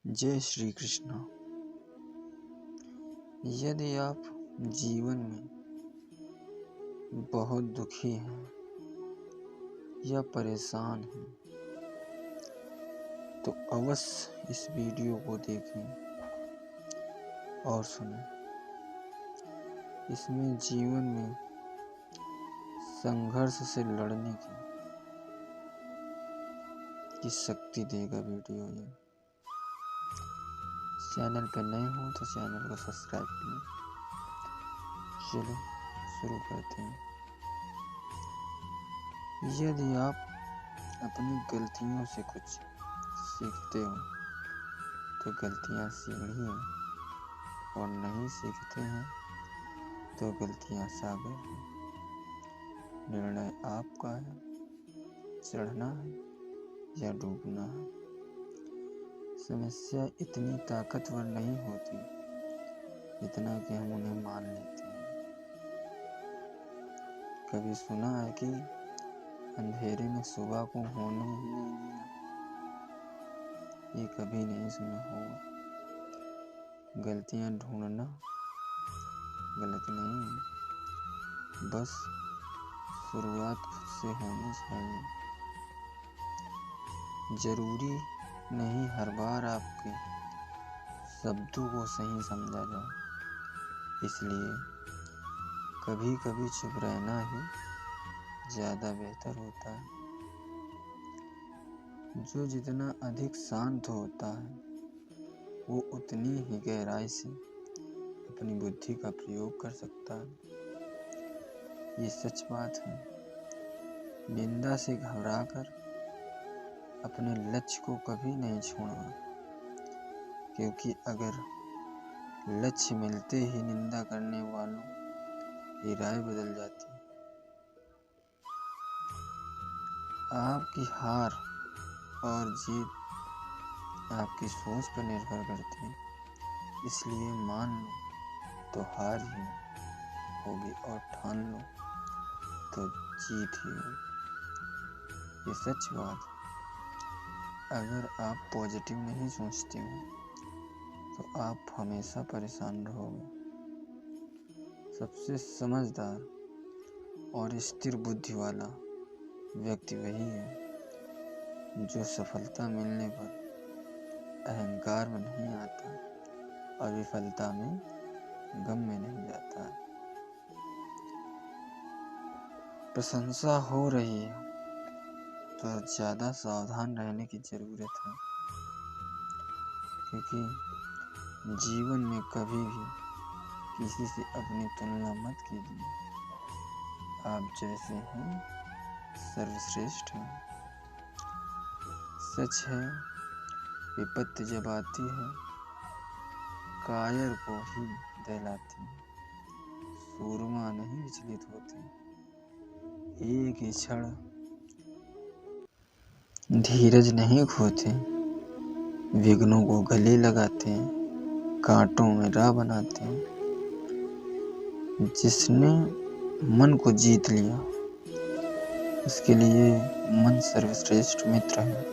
जय श्री कृष्ण। यदि आप जीवन में बहुत दुखी हैं या परेशान हैं तो अवश्य इस वीडियो को देखें और सुनें। इसमें जीवन में संघर्ष से लड़ने की शक्ति देगा वीडियो ये। चैनल पर नए हो तो चैनल को सब्सक्राइब करें। चलो शुरू करते हैं। यदि आप अपनी गलतियों से कुछ सीखते हो तो गलतियां सीढ़ी हैं, और नहीं सीखते हैं तो गलतियां सागर हैं। निर्णय आपका है, चढ़ना है या डूबना है। समस्या इतनी ताकतवर नहीं होती इतना कि हम उन्हें मान लेते हैं। कभी सुना है कि अंधेरे में सुबह को होने ही नहीं दिया? ये कभी नहीं सुना होगा। गलतियां ढूंढना गलत नहीं है, बस शुरुआत खुद से होनी चाहिए। जरूरी नहीं हर बार आपके शब्दों को सही समझा जाए, इसलिए कभी कभी चुप रहना ही ज़्यादा बेहतर होता है। जो जितना अधिक शांत होता है वो उतनी ही गहराई से अपनी बुद्धि का प्रयोग कर सकता है। ये सच बात है। निंदा से घबराकर अपने लक्ष्य को कभी नहीं छोड़ना, क्योंकि अगर लक्ष्य मिलते ही निंदा करने वालों की राय बदल जाती है। आपकी हार और जीत आपकी सोच पर निर्भर करती है, इसलिए मान लो तो हार ही होगी और ठान लो तो जीत ही होगी। ये सच बात है। अगर आप पॉजिटिव नहीं सोचते हो तो आप हमेशा परेशान रहोगे। सबसे समझदार और स्थिर बुद्धि वाला व्यक्ति वही है जो सफलता मिलने पर अहंकार में नहीं आता और विफलता में गम में नहीं जाता है। प्रशंसा हो रही है तो ज़्यादा सावधान रहने की ज़रूरत है, क्योंकि जीवन में कभी भी किसी से अपनी तुलना मत कीजिए। आप जैसे हैं सर्वश्रेष्ठ हैं। सच है, विपत्ति जब आती है कायर को ही दहलाती है, सूरमा नहीं विचलित होते। एक ही क्षण धीरज नहीं खोते, विघ्नों को गले लगाते हैं, कांटों में राह बनाते हैं। जिसने मन को जीत लिया उसके लिए मन सर्वश्रेष्ठ मित्र है,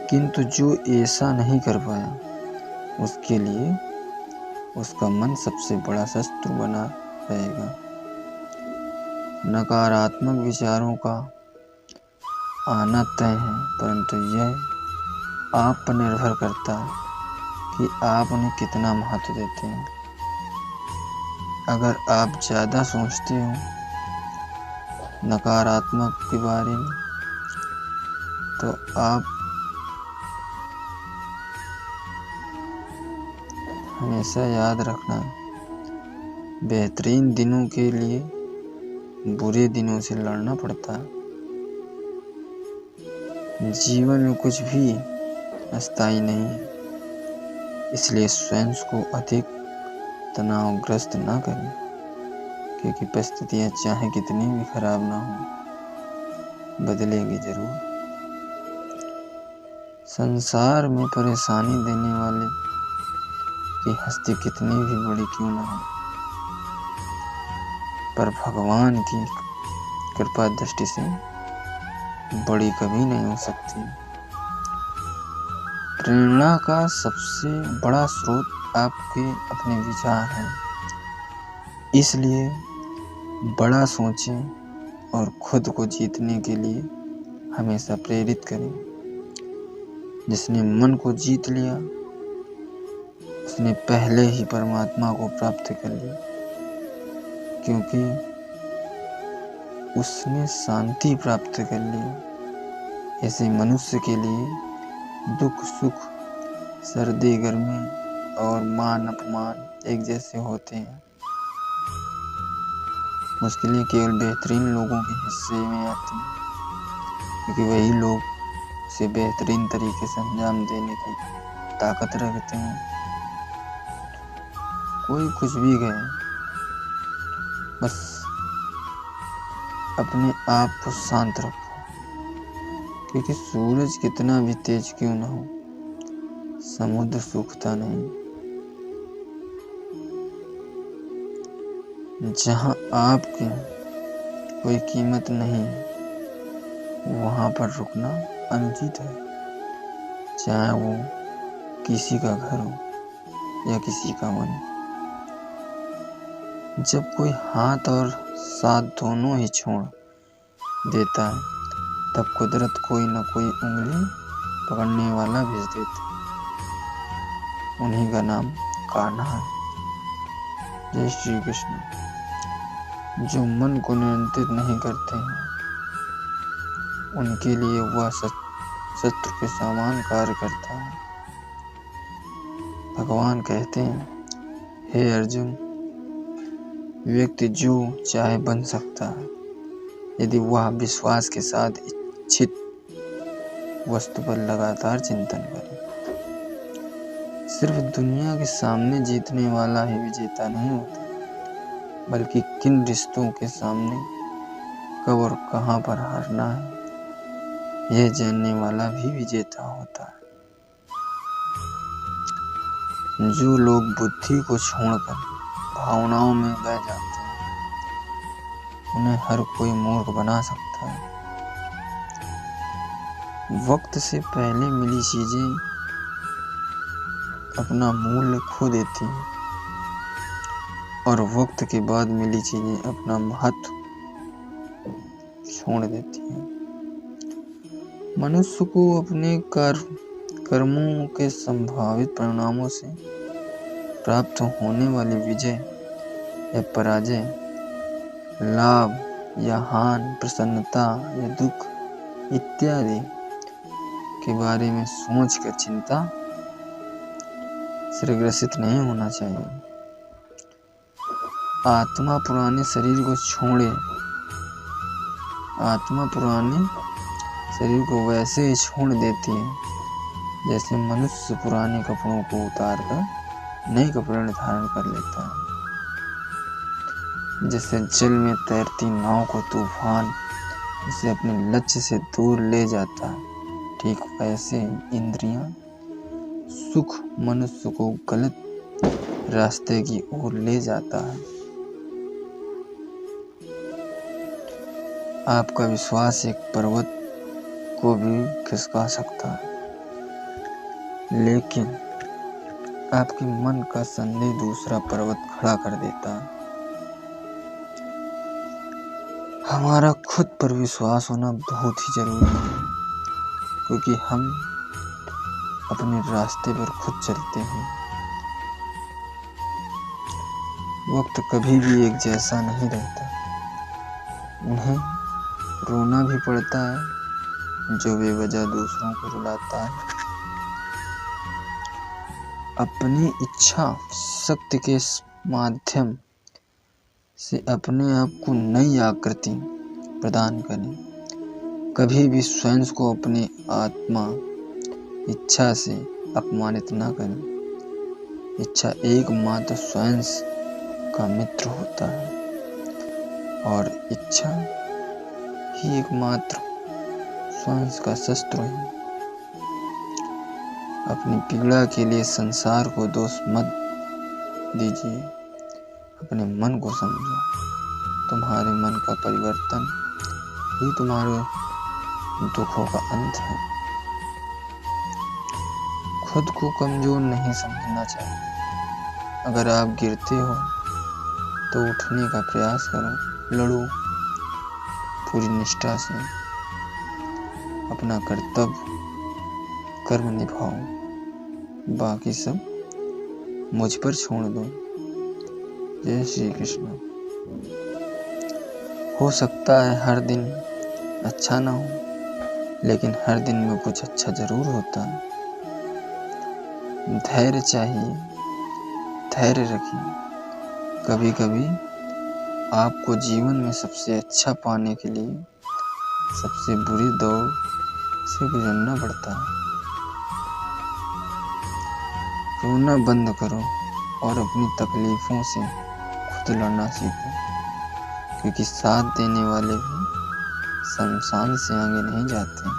किंतु जो ऐसा नहीं कर पाया उसके लिए उसका मन सबसे बड़ा शत्रु बना रहेगा। नकारात्मक विचारों का आना तय है, परंतु यह आप पर निर्भर करता है कि आप उन्हें कितना महत्व देते हैं। अगर आप ज़्यादा सोचते हो नकारात्मक के बारे में तो आप हमेशा याद रखना, बेहतरीन दिनों के लिए बुरे दिनों से लड़ना पड़ता है। जीवन में कुछ भी अस्थायी नहीं है, इसलिए स्वयं को अधिक तनावग्रस्त ना करें, क्योंकि परिस्थितियां चाहे कितनी भी खराब ना हो बदलेगी जरूर। संसार में परेशानी देने वाले की हस्ती कितनी भी बड़ी क्यों ना हो, पर भगवान की कृपा दृष्टि से बड़ी कभी नहीं हो सकती। प्रेरणा का सबसे बड़ा स्रोत आपके अपने विचार हैं। इसलिए बड़ा सोचें और खुद को जीतने के लिए हमेशा प्रेरित करें। जिसने मन को जीत लिया उसने पहले ही परमात्मा को प्राप्त कर लिया, क्योंकि उसने शांति प्राप्त कर ली। ऐसे मनुष्य के लिए दुख सुख, सर्दी गर्मी और मान अपमान एक जैसे होते हैं। मुश्किलें केवल बेहतरीन लोगों के हिस्से में आती हैं, क्योंकि वही लोग उसे बेहतरीन तरीके से अंजाम देने की ताकत रखते हैं। कोई कुछ भी कहे, बस अपने आप को शांत रखो, क्योंकि सूरज कितना भी तेज क्यों न हो, समुद्र सूखता नहीं। जहाँ आपकी कोई कीमत नहीं है वहाँ पर रुकना अनुचित है, चाहे वो किसी का घर हो या किसी का मन। जब कोई हाथ और साथ दोनों ही छोड़ देता है तब कुदरत कोई न कोई उंगली पकड़ने वाला भेज देती है। उन्हीं का नाम कान्हा है। जय श्री कृष्ण। जो मन को नियंत्रित नहीं करते हैं उनके लिए वह शत्रु के समान कार्य करता है। भगवान कहते हैं, हे अर्जुन, व्यक्ति जो चाहे बन सकता है यदि वह विश्वास के साथ इच्छित वस्तु पर लगातार चिंतन करे। सिर्फ दुनिया के सामने जीतने वाला ही विजेता नहीं होता, बल्कि किन रिश्तों के सामने कब और कहां पर हारना है यह जानने वाला भी विजेता होता है। जो लोग बुद्धि को छोड़कर भावनाओं में बह जाते हैं उन्हें हर कोई मूर्ख बना सकता है। वक्त से पहले मिली चीजें अपना मूल्य खो देती हैं और वक्त के बाद मिली चीजें अपना महत्व छोड़ देती हैं। मनुष्य को अपने कर्मों के संभावित परिणामों से प्राप्त होने वाली विजय या पराजय, लाभ या हानि, प्रसन्नता या दुख इत्यादि के बारे में सोचकर चिंता से ग्रसित नहीं होना चाहिए। आत्मा पुराने शरीर को छोड़े, आत्मा पुराने शरीर को वैसे ही छोड़ देती है जैसे मनुष्य पुराने कपड़ों को उतार कर नए कपड़े धारण कर लेता है। जैसे जल में तैरती नाव को तूफान उसे अपने लक्ष्य से दूर ले जाता है, ठीक वैसे इंद्रियां सुख मनुष्य को गलत रास्ते की ओर ले जाता है। आपका विश्वास एक पर्वत को भी खिसका सकता है, लेकिन आपके मन का संदेह दूसरा पर्वत खड़ा कर देता है। हमारा खुद पर विश्वास होना बहुत ही जरूरी है, क्योंकि हम अपने रास्ते पर खुद चलते हैं। वक्त कभी भी एक जैसा नहीं रहता, उन्हें रोना भी पड़ता है जो बेवजह दूसरों को रुलाता है। अपनी इच्छा शक्ति के माध्यम से अपने आप को नई आकृति प्रदान करें। कभी भी स्वयं को अपनी आत्मा इच्छा से अपमानित न करें। इच्छा एकमात्र स्वयं का मित्र होता है और इच्छा ही एकमात्र स्वयं का शस्त्र है। अपनी पीड़ा के लिए संसार को दोष मत दीजिए, अपने मन को समझो। तुम्हारे मन का परिवर्तन ही तुम्हारे दुखों का अंत है। खुद को कमजोर नहीं समझना चाहिए। अगर आप गिरते हो तो उठने का प्रयास करो, लड़ो पूरी निष्ठा से, अपना कर्तव्य कर्म निभाओ, बाकी सब मुझ पर छोड़ दो। जय श्री कृष्ण। हो सकता है हर दिन अच्छा ना हो, लेकिन हर दिन में कुछ अच्छा जरूर होता है। धैर्य चाहिए, धैर्य रखिए। कभी कभी आपको जीवन में सबसे अच्छा पाने के लिए सबसे बुरी दौड़ से गुजरना पड़ता है। रोना बंद करो और अपनी तकलीफों से खुद लड़ना सीखो, क्योंकि साथ देने वाले भी शमशान से आगे नहीं जाते।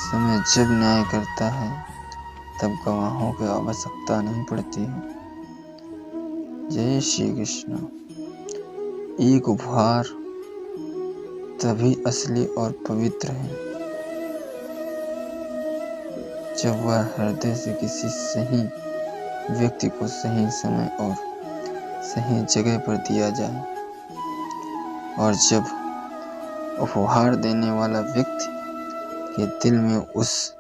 समय जब न्याय करता है तब गवाहों की आवश्यकता नहीं पड़ती है। जय श्री कृष्ण। एक उपहार तभी असली और पवित्र है जब वह हृदय से किसी सही व्यक्ति को सही समय और सही जगह पर दिया जाए, और जब उपहार देने वाला व्यक्ति के दिल में उस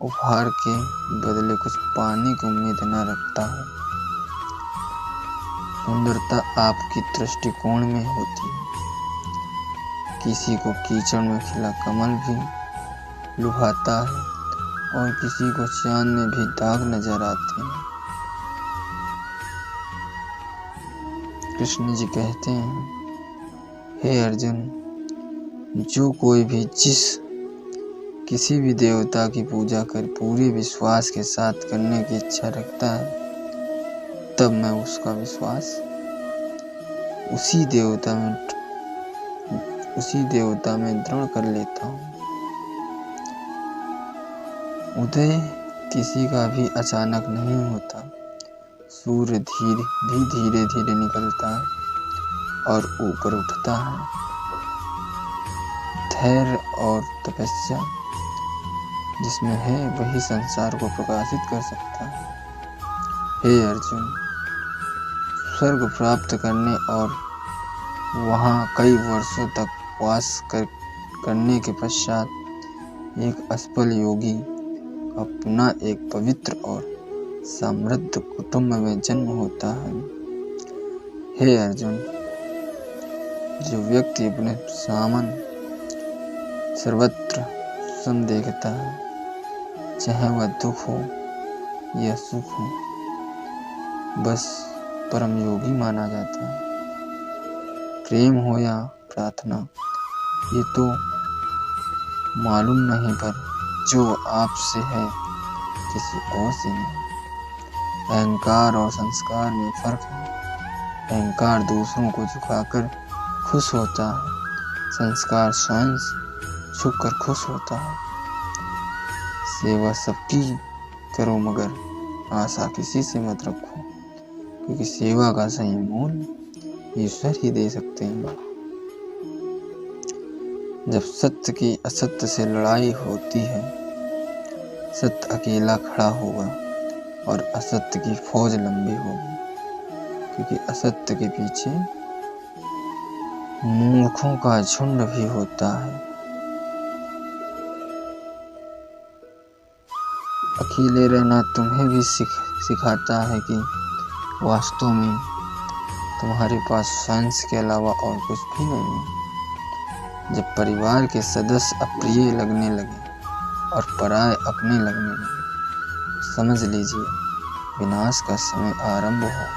उपहार के बदले कुछ पाने की उम्मीद न रखता हो। सुंदरता आपकी दृष्टिकोण में होती है। किसी को कीचड़ में खिला कमल भी लुभाता है और किसी को चांद में भी दाग नजर आते हैं। कृष्ण जी कहते हैं, हे अर्जुन, जो कोई भी किसी भी देवता की पूजा कर पूरे विश्वास के साथ करने की इच्छा रखता है, तब मैं उसका विश्वास उसी देवता में दृढ़ कर लेता हूँ। उदय किसी का भी अचानक नहीं होता। सूर्य धीरे धीरे निकलता है और ऊपर उठता है। धैर्य और तपस्या जिसमें है वही संसार को प्रकाशित कर सकता है। हे अर्जुन, स्वर्ग प्राप्त करने और वहाँ कई वर्षों तक वास करने के पश्चात एक असफल योगी का पुनः एक पवित्र और समृद्ध कुटुंब में जन्म होता है। हे अर्जुन, जो व्यक्ति अपने सामन सर्वत्र सुन देखता है, चाहे वह दुख हो या सुख हो, बस परम योगी माना जाता है। प्रेम हो या प्रार्थना, ये तो मालूम नहीं, पर जो आपसे है किसी और से नहीं। अहंकार और संस्कार में फर्क है। अहंकार दूसरों को झुकाकर खुश होता है, संस्कार स्वयं झुककर खुश होता है। सेवा सबकी करो मगर आशा किसी से मत रखो, क्योंकि सेवा का सही मूल्य ईश्वर ही दे सकते हैं। जब सत्य की असत्य से लड़ाई होती है, सत्य अकेला खड़ा होगा और असत्य की फौज लंबी होगी, क्योंकि असत्य के पीछे मूर्खों का झुंड भी होता है। अकेले रहना तुम्हें भी सिखाता है कि वास्तव में तुम्हारे पास वंश के अलावा और कुछ भी नहीं है। जब परिवार के सदस्य अप्रिय लगने लगे और पराये अपने लगने लगे, समझ लीजिए विनाश का समय आरंभ हो गया।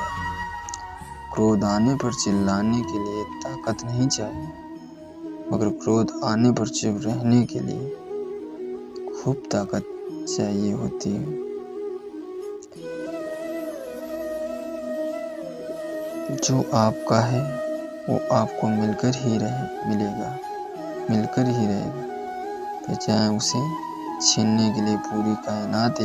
क्रोध आने पर चिल्लाने के लिए ताकत नहीं चाहिए, मगर क्रोध आने पर चुप रहने के लिए खूब ताकत चाहिए होती है। जो आपका है वो आपको मिलकर ही रहेगा, तो चाहे उसे छीनने के लिए पूरी कायनात